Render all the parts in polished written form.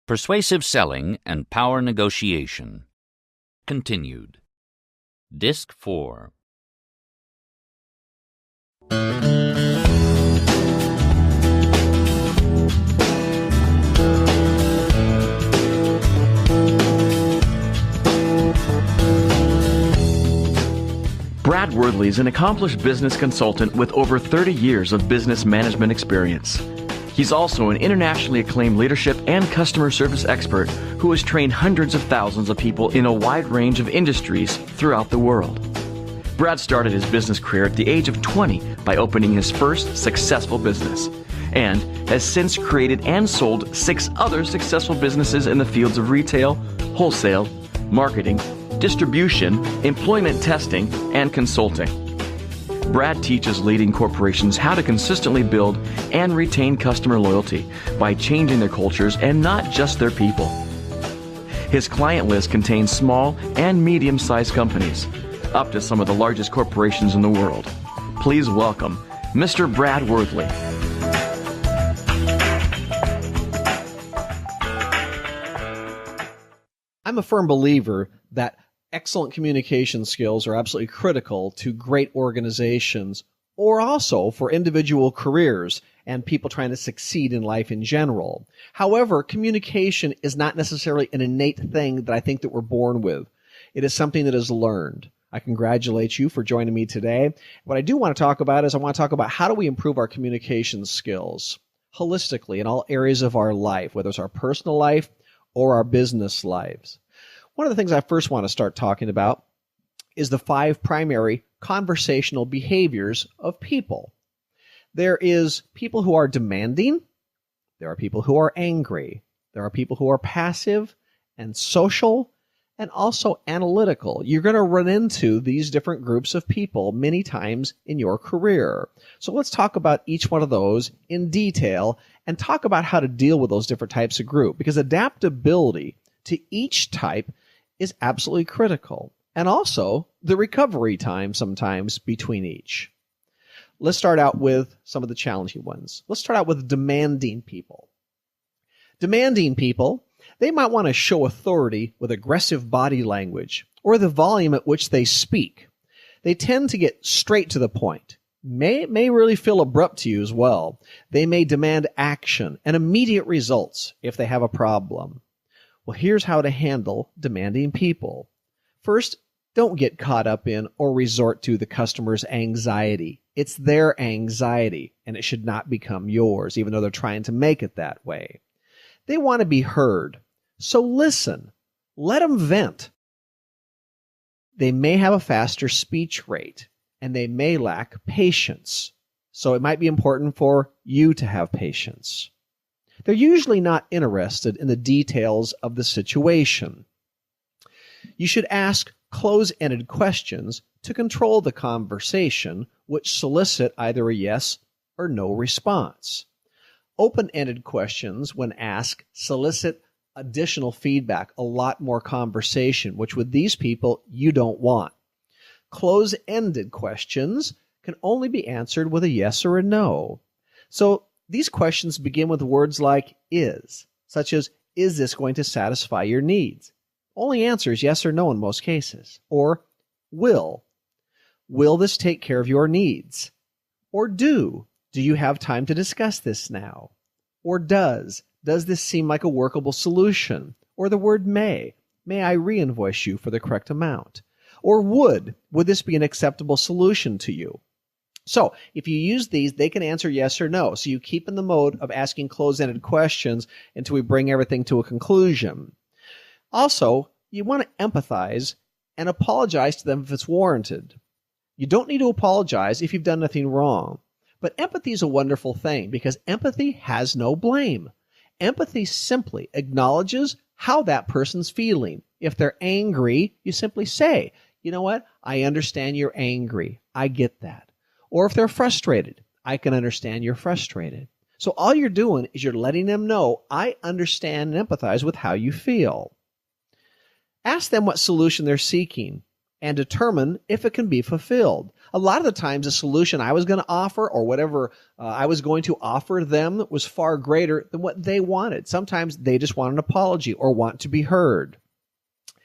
Persuasive Selling and Power Negotiation. Continued. Disc 4. Brad Worthley is an accomplished business consultant with over 30 years of business management experience. He's also an internationally acclaimed leadership and customer service expert who has trained hundreds of thousands of people in a wide range of industries throughout the world. Brad started his business career at the age of 20 by opening his first successful business, and has since created and sold 6 other successful businesses in the fields of retail, wholesale, marketing, distribution, employment testing, and consulting. Brad teaches leading corporations how to consistently build and retain customer loyalty by changing their cultures and not just their people. His client list contains small and medium-sized companies, up to some of the largest corporations in the world. Please welcome Mr. Brad Worthley. I'm a firm believer that excellent communication skills are absolutely critical to great organizations, or also for individual careers and people trying to succeed in life in general. However, communication is not necessarily an innate thing that I think that we're born with. It is something that is learned. I congratulate you for joining me today. What I do want to talk about is I want to talk about how do we improve our communication skills holistically in all areas of our life, whether it's our personal life or our business lives. One of the things I first want to start talking about is the 5 primary conversational behaviors of people. There is people who are demanding, there are people who are angry, there are people who are passive and social, and also analytical. You're going to run into these different groups of people many times in your career. So let's talk about each one of those in detail and talk about how to deal with those different types of group, because adaptability to each type is absolutely critical, and also the recovery time sometimes between each. Let's start out with some of the challenging ones. Let's start out with demanding people. Demanding people, they might want to show authority with aggressive body language or the volume at which they speak. They tend to get straight to the point. May really feel abrupt to you as well. They may demand action and immediate results if they have a problem. Well, here's how to handle demanding people. First, don't get caught up in or resort to the customer's anxiety. It's their anxiety, and it should not become yours, even though they're trying to make it that way. They want to be heard, so listen. Let them vent. They may have a faster speech rate, and they may lack patience, so it might be important for you to have patience. They're usually not interested in the details of the situation. You should ask close-ended questions to control the conversation, which solicit either a yes or no response. Open-ended questions, when asked, solicit additional feedback, a lot more conversation, which with these people you don't want. Close-ended questions can only be answered with a yes or a no. So these questions begin with words like is, such as, is this going to satisfy your needs? Only answer is yes or no in most cases. Or will this take care of your needs? Or do you have time to discuss this now? Or does this seem like a workable solution? Or the word may I re-invoice you for the correct amount? Or would this be an acceptable solution to you? So if you use these, they can answer yes or no. So you keep in the mode of asking closed-ended questions until we bring everything to a conclusion. Also, you want to empathize and apologize to them if it's warranted. You don't need to apologize if you've done nothing wrong. But empathy is a wonderful thing because empathy has no blame. Empathy simply acknowledges how that person's feeling. If they're angry, you simply say, you know what? I understand you're angry. I get that. Or if they're frustrated, I can understand you're frustrated. So all you're doing is you're letting them know, I understand and empathize with how you feel. Ask them what solution they're seeking and determine if it can be fulfilled. A lot of the times the solution I was going to offer or whatever I was going to offer them was far greater than what they wanted. Sometimes they just want an apology or want to be heard.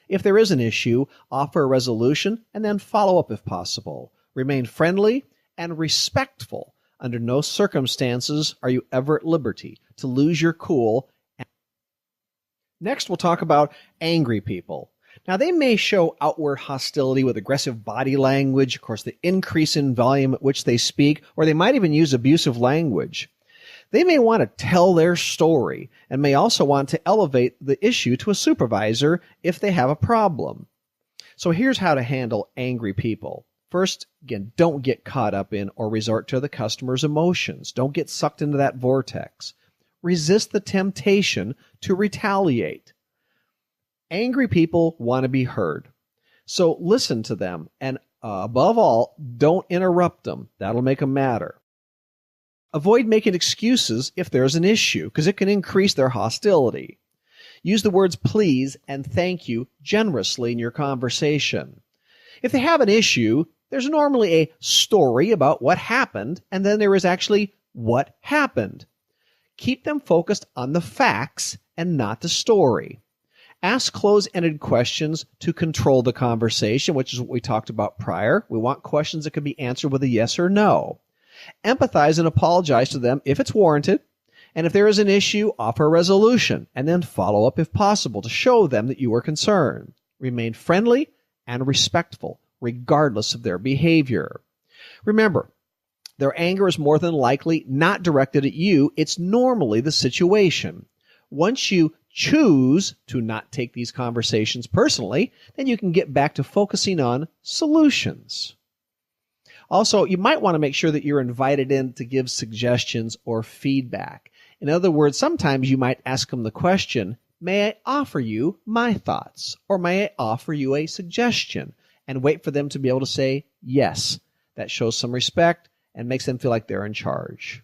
If there is an issue, offer a resolution and then follow up if possible. Remain friendly and respectful. Under no circumstances are you ever at liberty to lose your cool. Next, we'll talk about angry people. Now, they may show outward hostility with aggressive body language, of course, the increase in volume at which they speak, or they might even use abusive language. They may want to tell their story and may also want to elevate the issue to a supervisor if they have a problem. So here's how to handle angry people. First, again, don't get caught up in or resort to the customer's emotions. Don't get sucked into that vortex. Resist the temptation to retaliate. Angry people want to be heard. So listen to them, and above all, don't interrupt them. That'll make them madder. Avoid making excuses if there's an issue, because it can increase their hostility. Use the words please and thank you generously in your conversation. If they have an issue, there's normally a story about what happened, and then there is actually what happened. Keep them focused on the facts and not the story. Ask close-ended questions to control the conversation, which is what we talked about prior. We want questions that can be answered with a yes or no. Empathize and apologize to them if it's warranted. And if there is an issue, offer a resolution and then follow up if possible to show them that you are concerned. Remain friendly and respectful, regardless of their behavior. Remember, their anger is more than likely not directed at you. It's normally the situation. Once you choose to not take these conversations personally, then you can get back to focusing on solutions. Also, you might want to make sure that you're invited in to give suggestions or feedback. In other words, sometimes you might ask them the question, may I offer you my thoughts? Or may I offer you a suggestion? And wait for them to be able to say yes. That shows some respect and makes them feel like they're in charge.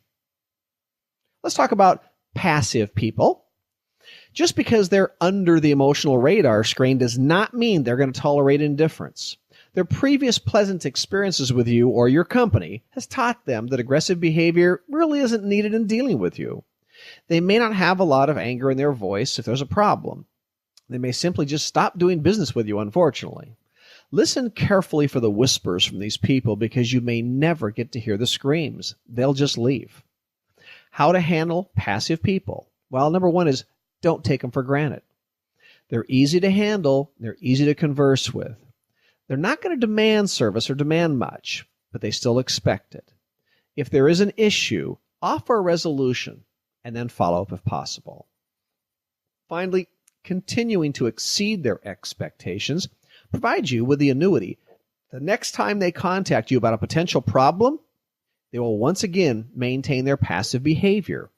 Let's talk about passive people. Just because they're under the emotional radar screen does not mean they're going to tolerate indifference. Their previous pleasant experiences with you or your company has taught them that aggressive behavior really isn't needed in dealing with you. They may not have a lot of anger in their voice if there's a problem. They may simply just stop doing business with you, unfortunately. Listen carefully for the whispers from these people because you may never get to hear the screams. They'll just leave. How to handle passive people? Well, number one is don't take them for granted. They're easy to handle. They're easy to converse with. They're not going to demand service or demand much, but they still expect it. If there is an issue, offer a resolution and then follow up if possible. Finally, continuing to exceed their expectations provides you with the annuity. The next time they contact you about a potential problem, they will once again maintain their passive behavior.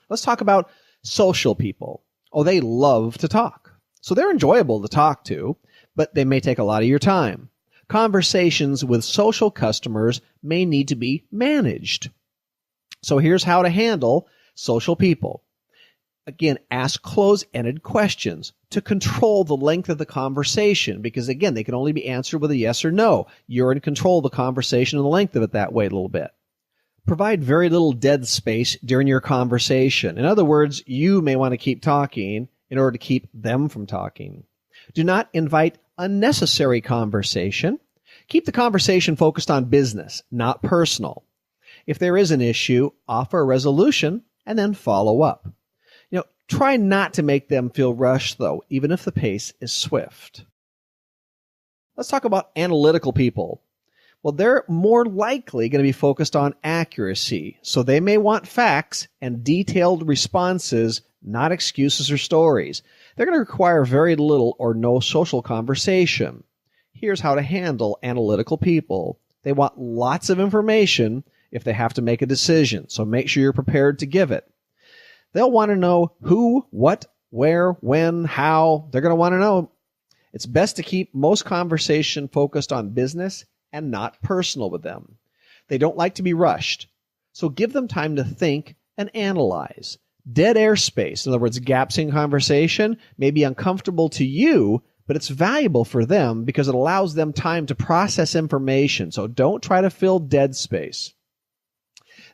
Let's talk about social people. Oh, they love to talk. So they're enjoyable to talk to, but they may take a lot of your time. Conversations with social customers may need to be managed. So here's how to handle social people. Again, ask close-ended questions to control the length of the conversation because, again, they can only be answered with a yes or no. You're in control of the conversation and the length of it that way a little bit. Provide very little dead space during your conversation. In other words, you may want to keep talking in order to keep them from talking. Do not invite unnecessary conversation. Keep the conversation focused on business, not personal. If there is an issue, offer a resolution and then follow up. Try not to make them feel rushed, though, even if the pace is swift. Let's talk about analytical people. Well, they're more likely going to be focused on accuracy, so they may want facts and detailed responses, not excuses or stories. They're going to require very little or no social conversation. Here's how to handle analytical people. They want lots of information if they have to make a decision, so make sure you're prepared to give it. They'll want to know who, what, where, when, how. They're going to want to know. It's best to keep most conversation focused on business and not personal with them. They don't like to be rushed, so give them time to think and analyze. Dead air space, in other words, gaps in conversation, may be uncomfortable to you, but it's valuable for them because it allows them time to process information. So don't try to fill dead space.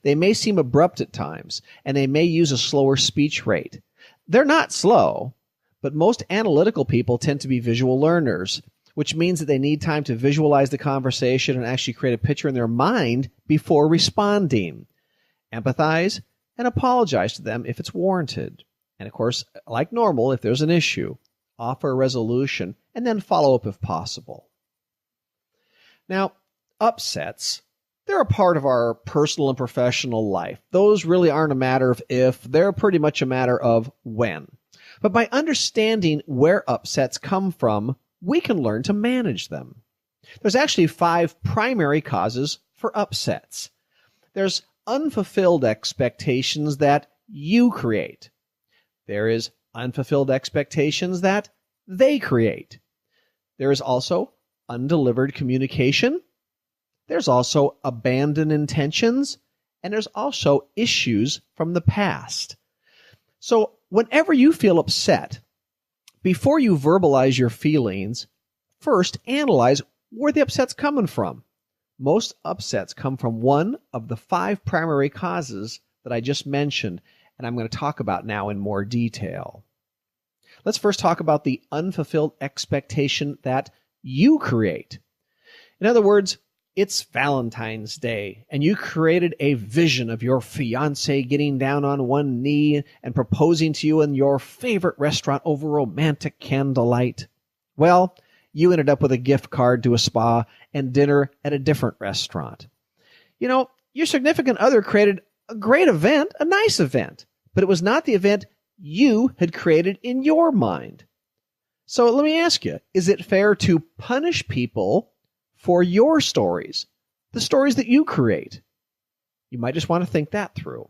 They may seem abrupt at times, and they may use a slower speech rate. They're not slow, but most analytical people tend to be visual learners, which means that they need time to visualize the conversation and actually create a picture in their mind before responding. Empathize and apologize to them if it's warranted. And of course, like normal, if there's an issue, offer a resolution and then follow up if possible. Now, upsets, they're a part of our personal and professional life. Those really aren't a matter of if, they're pretty much a matter of when. But by understanding where upsets come from, we can learn to manage them. There's actually 5 primary causes for upsets. There's unfulfilled expectations that you create. There is unfulfilled expectations that they create. There is also undelivered communication. There's also abandoned intentions, and there's also issues from the past. So whenever you feel upset, before you verbalize your feelings, first analyze where the upset's coming from. Most upsets come from one of the 5 primary causes that I just mentioned, and I'm going to talk about now in more detail. Let's first talk about the unfulfilled expectation that you create. In other words, it's Valentine's Day, and you created a vision of your fiancé getting down on one knee and proposing to you in your favorite restaurant over romantic candlelight. Well, you ended up with a gift card to a spa and dinner at a different restaurant. You know, your significant other created a great event, a nice event, but it was not the event you had created in your mind. So let me ask you, is it fair to punish people for your stories, the stories that you create? You might just want to think that through.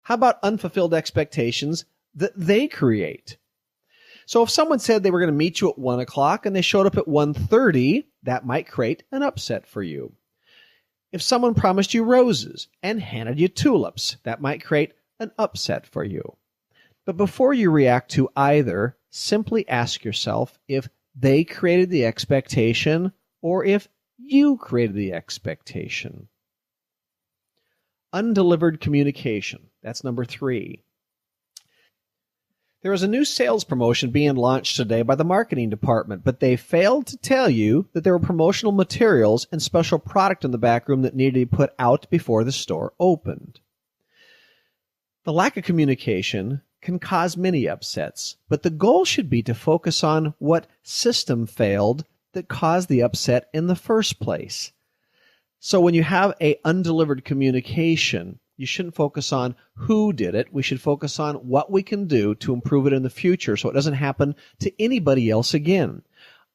How about unfulfilled expectations that they create? So if someone said they were going to meet you at 1 o'clock and they showed up at 1:30, that might create an upset for you. If someone promised you roses and handed you tulips, that might create an upset for you. But before you react to either, simply ask yourself if they created the expectation or if you created the expectation. Undelivered communication. That's number 3. There is a new sales promotion being launched today by the marketing department, but they failed to tell you that there were promotional materials and special product in the back room that needed to be put out before the store opened. The lack of communication can cause many upsets, but the goal should be to focus on what system failed that caused the upset in the first place. So when you have an undelivered communication, you shouldn't focus on who did it. We should focus on what we can do to improve it in the future so it doesn't happen to anybody else again.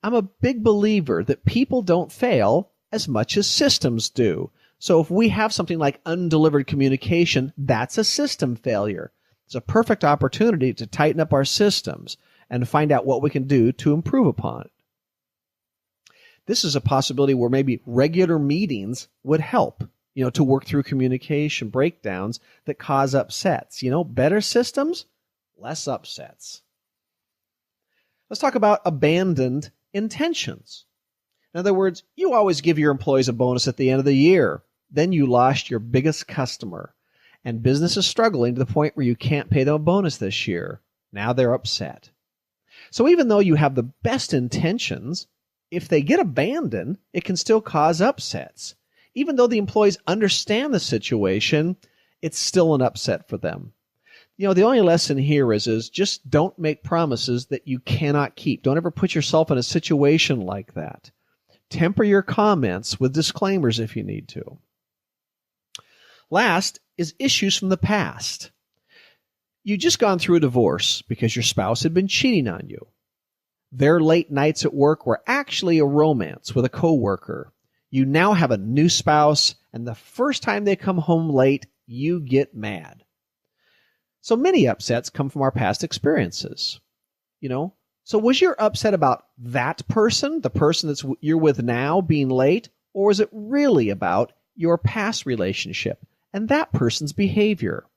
I'm a big believer that people don't fail as much as systems do. So if we have something like undelivered communication, that's a system failure. It's a perfect opportunity to tighten up our systems and find out what we can do to improve upon it. This is a possibility where maybe regular meetings would help, to work through communication breakdowns that cause upsets. Better systems, less upsets. Let's talk about abandoned intentions. In other words, you always give your employees a bonus at the end of the year. Then you lost your biggest customer, and business is struggling to the point where you can't pay them a bonus this year. Now they're upset. So even though you have the best intentions, if they get abandoned, it can still cause upsets. Even though the employees understand the situation, it's still an upset for them. The only lesson here is just don't make promises that you cannot keep. Don't ever put yourself in a situation like that. Temper your comments with disclaimers if you need to. Last is issues from the past. You just gone through a divorce because your spouse had been cheating on you. Their late nights at work were actually a romance with a coworker. You now have a new spouse, and the first time they come home late, you get mad. So many upsets come from our past experiences. So was your upset about that person, the person you're with now, being late, or was it really about your past relationship and that person's behavior?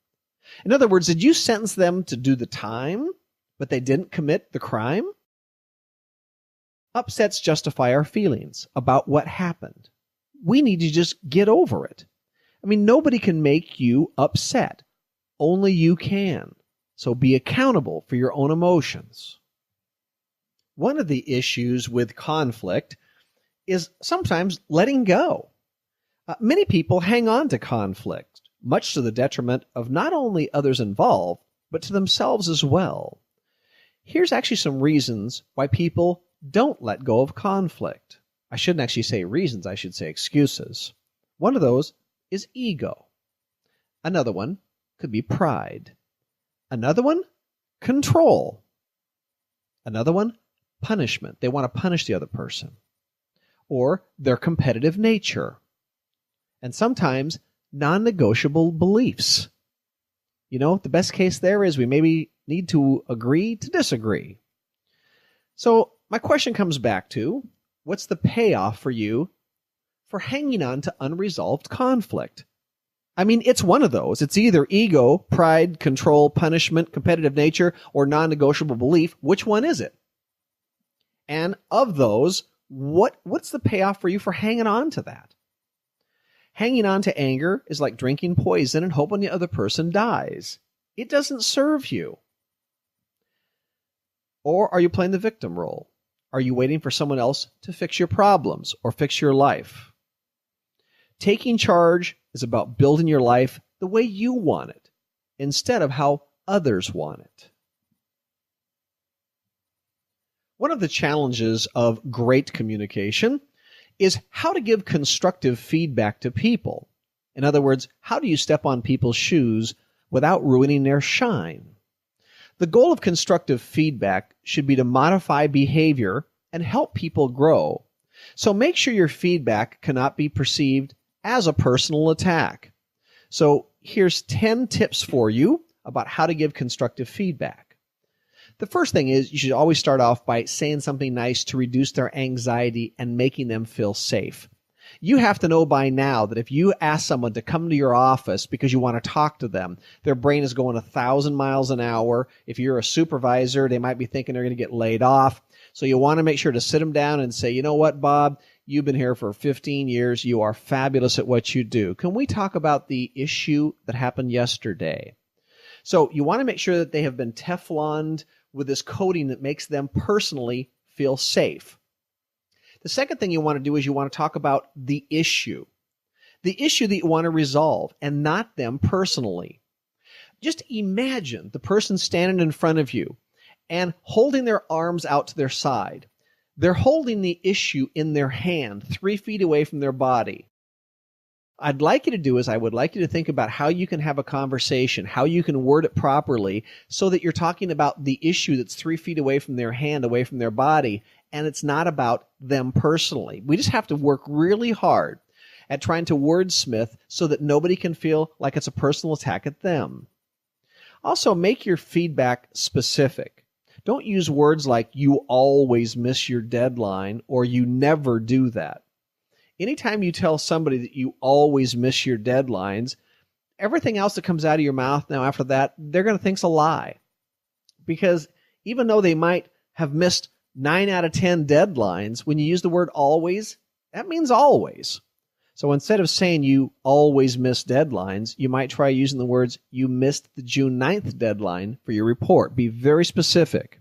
In other words, did you sentence them to do the time, but they didn't commit the crime? Upsets justify our feelings about what happened. We need to just get over it. I mean, nobody can make you upset. Only you can. So be accountable for your own emotions. One of the issues with conflict is sometimes letting go. Many people hang on to conflict, much to the detriment of not only others involved, but to themselves as well. Here's actually some reasons why people don't let go of conflict. I shouldn't actually say reasons, I should say excuses. One of those is ego. Another one could be pride. Another one, control. Another one, punishment. They want to punish the other person. Or their competitive nature. And sometimes non-negotiable beliefs. You know, the best case there is we maybe need to agree to disagree. So my question comes back to, what's the payoff for you for hanging on to unresolved conflict? I mean, it's one of those. It's either ego, pride, control, punishment, competitive nature, or non-negotiable belief. Which one is it? And of those, what's the payoff for you for hanging on to that? Hanging on to anger is like drinking poison and hoping the other person dies. It doesn't serve you. Or are you playing the victim role? Are you waiting for someone else to fix your problems or fix your life? Taking charge is about building your life the way you want it, instead of how others want it. One of the challenges of great communication is how to give constructive feedback to people. In other words, how do you step on people's shoes without ruining their shine? The goal of constructive feedback should be to modify behavior and help people grow. So make sure your feedback cannot be perceived as a personal attack. So here's 10 tips for you about how to give constructive feedback. The first thing is you should always start off by saying something nice to reduce their anxiety and making them feel safe. You have to know by now that if you ask someone to come to your office because you want to talk to them, their brain is going 1,000 miles an hour. If you're a supervisor, they might be thinking they're going to get laid off. So you want to make sure to sit them down and say, you know what, Bob? You've been here for 15 years. You are fabulous at what you do. Can we talk about the issue that happened yesterday? So you want to make sure that they have been Tefloned with this coating that makes them personally feel safe. The second thing you want to do is you want to talk about the issue that you want to resolve, and not them personally. Just imagine the person standing in front of you and holding their arms out to their side. They're holding the issue in their hand, 3 feet away from their body. I'd like you to do is I would like you to think about how you can have a conversation, how you can word it properly so that you're talking about the issue that's 3 feet away from their hand, away from their body, and it's not about them personally. We just have to work really hard at trying to wordsmith so that nobody can feel like it's a personal attack at them. Also, make your feedback specific. Don't use words like you always miss your deadline or you never do that. Anytime you tell somebody that you always miss your deadlines, everything else that comes out of your mouth now after that, they're going to think it's a lie. Because even though they might have missed 9 out of 10 deadlines, when you use the word always, that means always. So instead of saying you always miss deadlines, you might try using the words you missed the June 9th deadline for your report. Be very specific.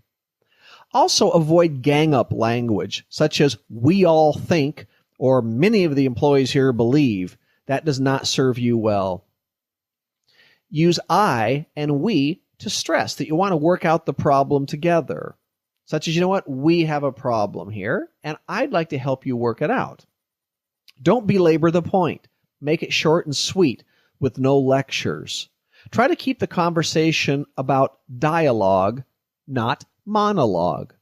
Also avoid gang-up language, such as we all think or many of the employees here believe. That does not serve you well. Use I and we to stress that you want to work out the problem together. Such as, you know what, we have a problem here, and I'd like to help you work it out. Don't belabor the point. Make it short and sweet with no lectures. Try to keep the conversation about dialogue, not monologue.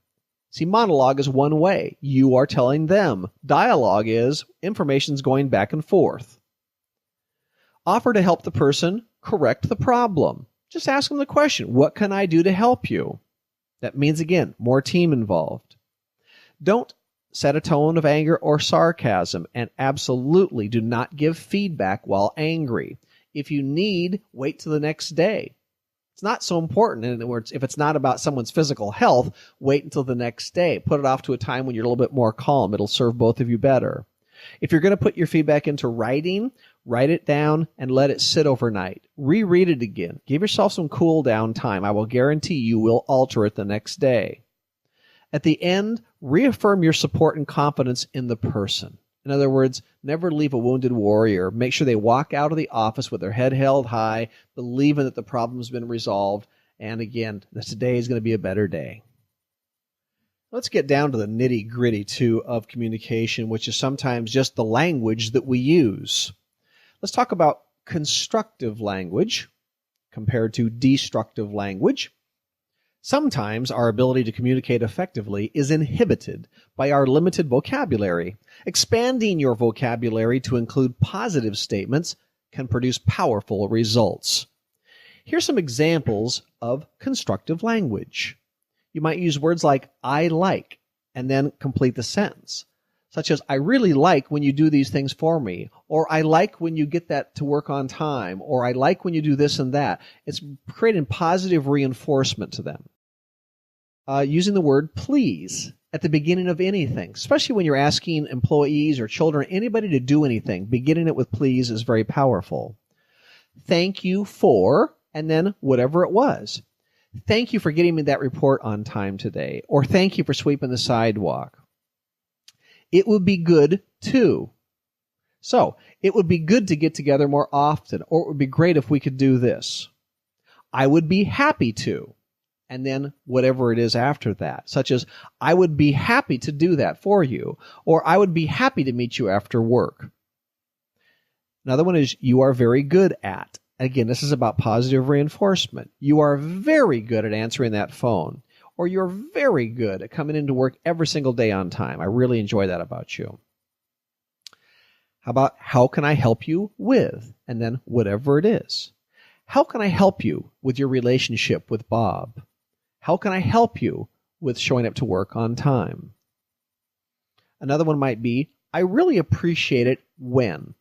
See, monologue is one way. You are telling them. Dialogue is information's going back and forth. Offer to help the person correct the problem. Just ask them the question, what can I do to help you? That means, again, more team involved. Don't set a tone of anger or sarcasm, and absolutely do not give feedback while angry. If you need, wait till the next day. It's not so important. In other words, if it's not about someone's physical health, wait until the next day. Put it off to a time when you're a little bit more calm. It'll serve both of you better. If you're going to put your feedback into writing, write it down and let it sit overnight. Reread it again. Give yourself some cool down time. I will guarantee you will alter it the next day. At the end, reaffirm your support and confidence in the person. In other words, never leave a wounded warrior. Make sure they walk out of the office with their head held high, believing that the problem's been resolved, and again, that today is going to be a better day. Let's get down to the nitty-gritty, too, of communication, which is sometimes just the language that we use. Let's talk about constructive language compared to destructive language. Sometimes our ability to communicate effectively is inhibited by our limited vocabulary. Expanding your vocabulary to include positive statements can produce powerful results. Here's some examples of constructive language. You might use words like I like and then complete the sentence, such as I really like when you do these things for me, or I like when you get that to work on time, or I like when you do this and that. It's creating positive reinforcement to them. Using the word please at the beginning of anything, especially when you're asking employees or children, anybody to do anything, beginning it with please is very powerful. Thank you for, and then whatever it was. Thank you for getting me that report on time today, or thank you for sweeping the sidewalk. It would be good to. So, it would be good to get together more often, or it would be great if we could do this. I would be happy to. And then whatever it is after that, such as, I would be happy to do that for you, or I would be happy to meet you after work. Another one is, you are very good at. Again, this is about positive reinforcement. You are very good at answering that phone, or you're very good at coming into work every single day on time. I really enjoy that about you. How about, how can I help you with? And then whatever it is. How can I help you with your relationship with Bob? How can I help you with showing up to work on time? Another one might be, I really appreciate it when.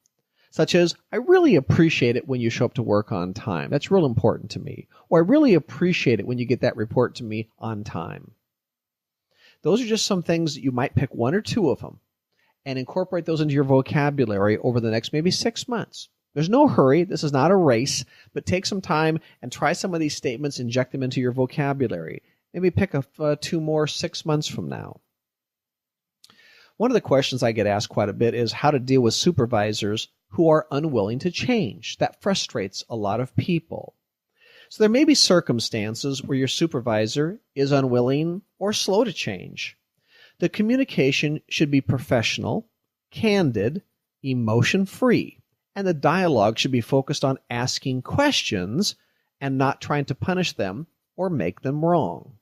Such as, I really appreciate it when you show up to work on time. That's real important to me. Or I really appreciate it when you get that report to me on time. Those are just some things that you might pick one or two of them and incorporate those into your vocabulary over the next maybe 6 months. There's no hurry. This is not a race, but take some time and try some of these statements, inject them into your vocabulary. Maybe pick up 2 more 6 months from now. One of the questions I get asked quite a bit is how to deal with supervisors who are unwilling to change. That frustrates a lot of people. So there may be circumstances where your supervisor is unwilling or slow to change. The communication should be professional, candid, emotion-free. And the dialogue should be focused on asking questions and not trying to punish them or make them wrong.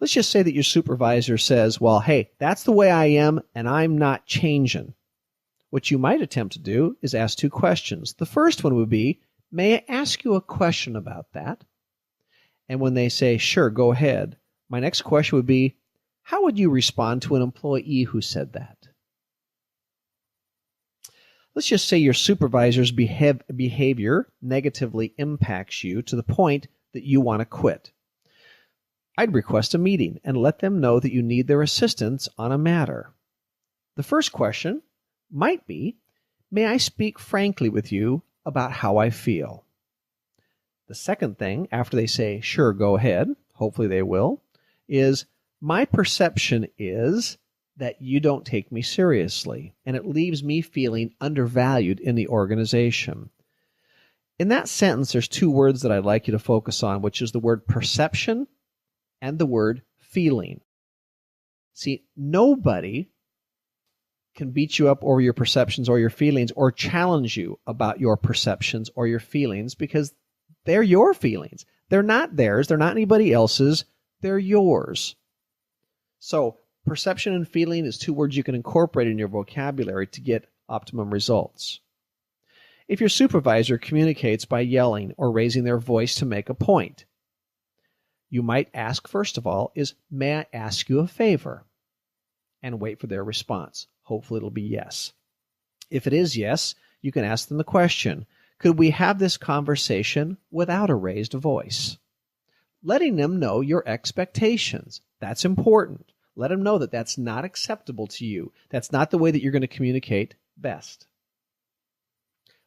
Let's just say that your supervisor says, well, hey, that's the way I am and I'm not changing. What you might attempt to do is ask 2 questions. The first one would be, may I ask you a question about that? And when they say, sure, go ahead, my next question would be, how would you respond to an employee who said that? Let's just say your supervisor's behavior negatively impacts you to the point that you want to quit. I'd request a meeting and let them know that you need their assistance on a matter. The first question might be, may I speak frankly with you about how I feel? The second thing, after they say, sure, go ahead, hopefully they will, is, my perception is that you don't take me seriously, and it leaves me feeling undervalued in the organization. In that sentence, there's 2 words that I'd like you to focus on, which is the word perception and the word feeling. See, nobody can beat you up over your perceptions or your feelings or challenge you about your perceptions or your feelings because they're your feelings. They're not theirs. They're not anybody else's. They're yours. So, perception and feeling is 2 words you can incorporate in your vocabulary to get optimum results. If your supervisor communicates by yelling or raising their voice to make a point, you might ask, first of all, is, may I ask you a favor? And wait for their response. Hopefully it'll be yes. If it is yes, you can ask them the question, could we have this conversation without a raised voice? letting them know your expectations. That's important. Let them know that that's not acceptable to you. That's not the way that you're going to communicate best.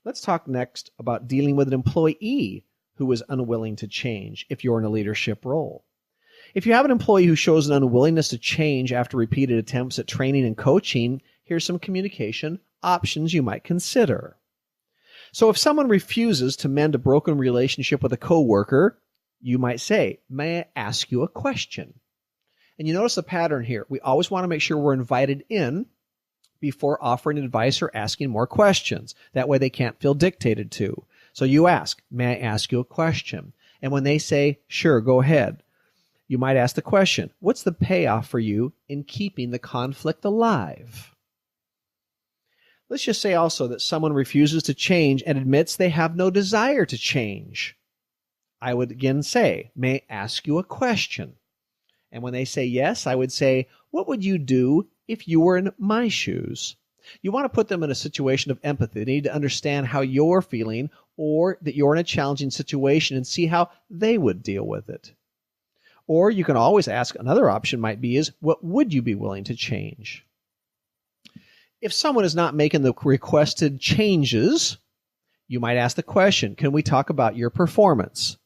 Let's talk next about dealing with an employee who is unwilling to change if you're in a leadership role. If you have an employee who shows an unwillingness to change after repeated attempts at training and coaching, here's some communication options you might consider. So if someone refuses to mend a broken relationship with a coworker, you might say, "May I ask you a question?" And you notice the pattern here. We always want to make sure we're invited in before offering advice or asking more questions. That way they can't feel dictated to. So you ask, "May I ask you a question?" And when they say, "Sure, go ahead," you might ask the question, "What's the payoff for you in keeping the conflict alive?" Let's just say also that someone refuses to change and admits they have no desire to change. I would again say, "May I ask you a question?" And when they say yes, I would say, "What would you do if you were in my shoes?" You want to put them in a situation of empathy. They need to understand how you're feeling or that you're in a challenging situation and see how they would deal with it. Or you can always ask, another option might be is, what would you be willing to change? If someone is not making the requested changes, you might ask the question, "Can we talk about your performance?"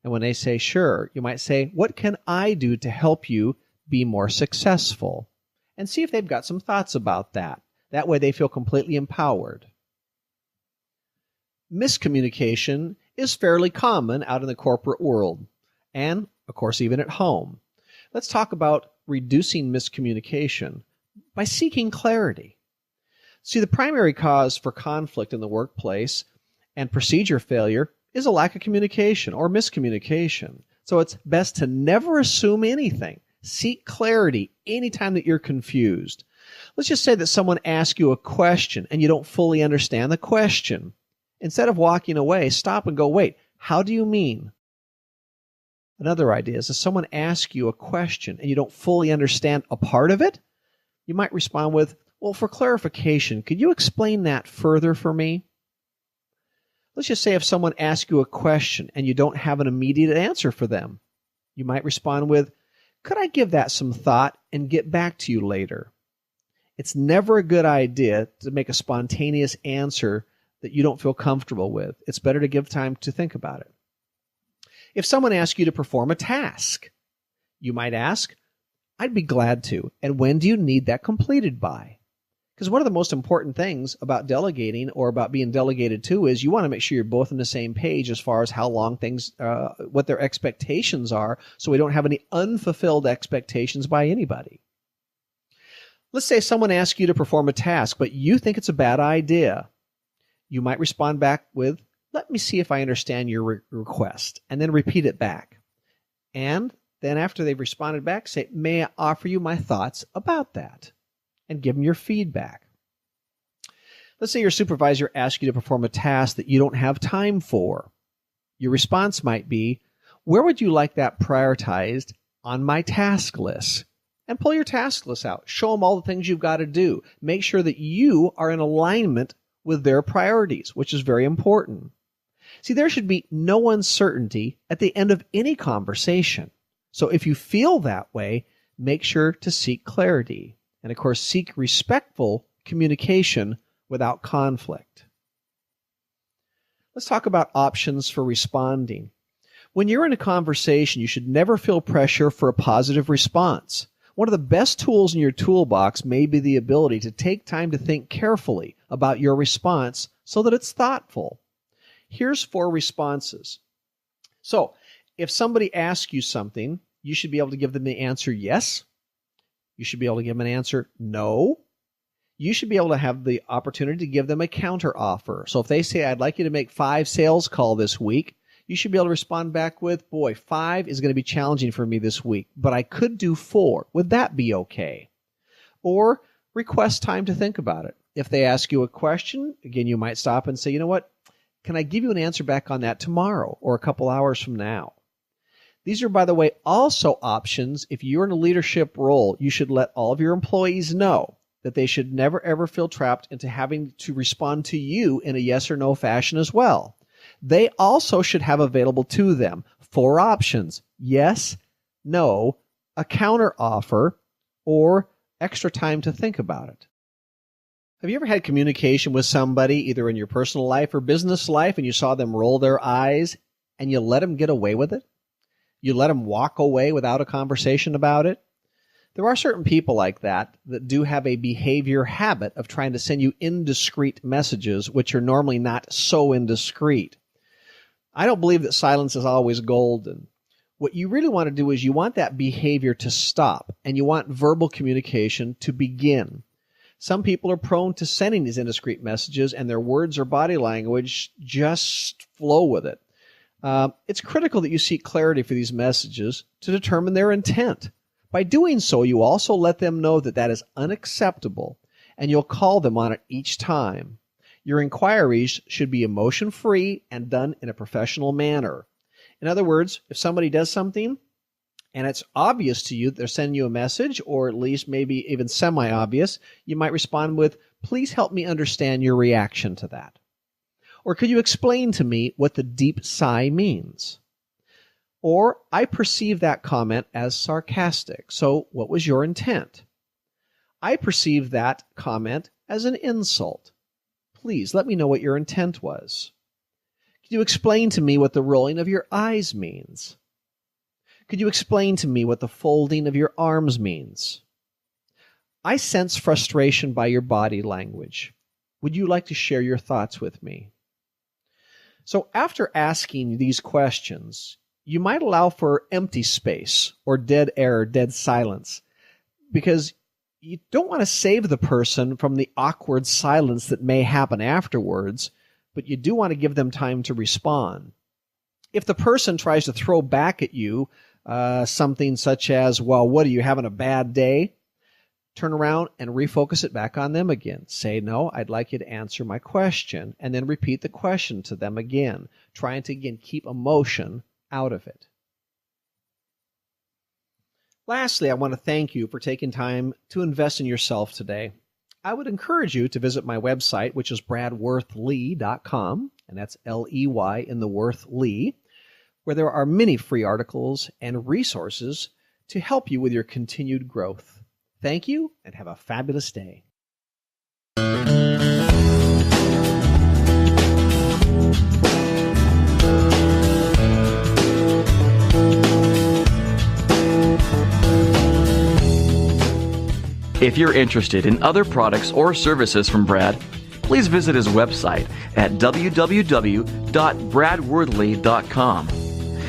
And when they say sure, you might say, "What can I do to help you be more successful?" And see if they've got some thoughts about that. That way they feel completely empowered. Miscommunication is fairly common out in the corporate world and, of course, even at home. Let's talk about reducing miscommunication by seeking clarity. See, the primary cause for conflict in the workplace and procedure failure is a lack of communication or miscommunication. So it's best to never assume anything. Seek clarity anytime that you're confused. Let's just say that someone asks you a question and you don't fully understand the question. Instead of walking away, stop and go, "Wait, how do you mean?" Another idea is if someone asks you a question and you don't fully understand a part of it, you might respond with, "Well, for clarification, could you explain that further for me?" Let's just say if someone asks you a question and you don't have an immediate answer for them, you might respond with, "Could I give that some thought and get back to you later?" It's never a good idea to make a spontaneous answer that you don't feel comfortable with. It's better to give time to think about it. If someone asks you to perform a task, you might ask, "I'd be glad to. And when do you need that completed by?" Because one of the most important things about delegating or about being delegated to is you want to make sure you're both on the same page as far as how long things, what their expectations are, so we don't have any unfulfilled expectations by anybody. Let's say someone asks you to perform a task, but you think it's a bad idea. You might respond back with, "Let me see if I understand your request," and then repeat it back. And then after they've responded back, say, "May I offer you my thoughts about that?" And give them your feedback. Let's say your supervisor asks you to perform a task that you don't have time for. Your response might be, "Where would you like that prioritized on my task list?" And pull your task list out. Show them all the things you've got to do. Make sure that you are in alignment with their priorities, which is very important. See, there should be no uncertainty at the end of any conversation. So if you feel that way, make sure to seek clarity. And of course, seek respectful communication without conflict. Let's talk about options for responding. When you're in a conversation, you should never feel pressure for a positive response. One of the best tools in your toolbox may be the ability to take time to think carefully about your response so that it's thoughtful. Here's 4 responses. So, if somebody asks you something, you should be able to give them the answer yes. You should be able to give them an answer no. You should be able to have the opportunity to give them a counter offer. So if they say, "I'd like you to make 5 sales calls this week," you should be able to respond back with, "Boy, 5 is going to be challenging for me this week, but I could do 4. Would that be okay?" Or request time to think about it. If they ask you a question, again, you might stop and say, "You know what? Can I give you an answer back on that tomorrow or a couple hours from now?" These are, by the way, also options. If you're in a leadership role, you should let all of your employees know that they should never, ever feel trapped into having to respond to you in a yes or no fashion as well. They also should have available to them 4 options: yes, no, a counteroffer, or extra time to think about it. Have you ever had communication with somebody, either in your personal life or business life, and you saw them roll their eyes and you let them get away with it? You let them walk away without a conversation about it? There are certain people like that do have a behavior habit of trying to send you indiscreet messages, which are normally not so indiscreet. I don't believe that silence is always golden. What you really want to do is you want that behavior to stop, and you want verbal communication to begin. Some people are prone to sending these indiscreet messages, and their words or body language just flow with it. It's critical that you seek clarity for these messages to determine their intent. By doing so, you also let them know that that is unacceptable, and you'll call them on it each time. Your inquiries should be emotion-free and done in a professional manner. In other words, if somebody does something and it's obvious to you that they're sending you a message, or at least maybe even semi-obvious, you might respond with, "Please help me understand your reaction to that." Or, "Could you explain to me what the deep sigh means?" Or, "I perceive that comment as sarcastic, so what was your intent?" "I perceive that comment as an insult. Please let me know what your intent was." "Could you explain to me what the rolling of your eyes means?" "Could you explain to me what the folding of your arms means?" "I sense frustration by your body language. Would you like to share your thoughts with me?" So after asking these questions, you might allow for empty space or dead air, dead silence, because you don't want to save the person from the awkward silence that may happen afterwards, but you do want to give them time to respond. If the person tries to throw back at you something such as, "Well, what, are you having a bad day?" turn around and refocus it back on them again. Say, "No, I'd like you to answer my question," and then repeat the question to them again, trying to, again, keep emotion out of it. Lastly, I want to thank you for taking time to invest in yourself today. I would encourage you to visit my website, which is bradworthlee.com, and that's L-E-Y in the Worth Lee, where there are many free articles and resources to help you with your continued growth. Thank you, and have a fabulous day. If you're interested in other products or services from Brad, please visit his website at www.bradworthlee.com.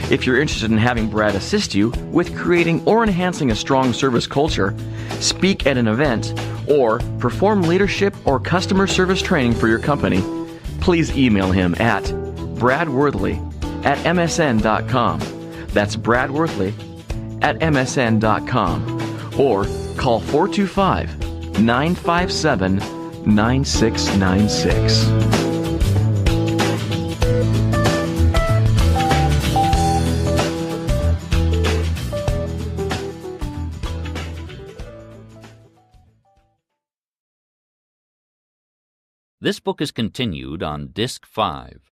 If you're interested in having Brad assist you with creating or enhancing a strong service culture, speak at an event, or perform leadership or customer service training for your company, please email him at bradworthley@msn.com. That's bradworthley@msn.com. Or call 425-957-9696. This book is continued on Disc 5.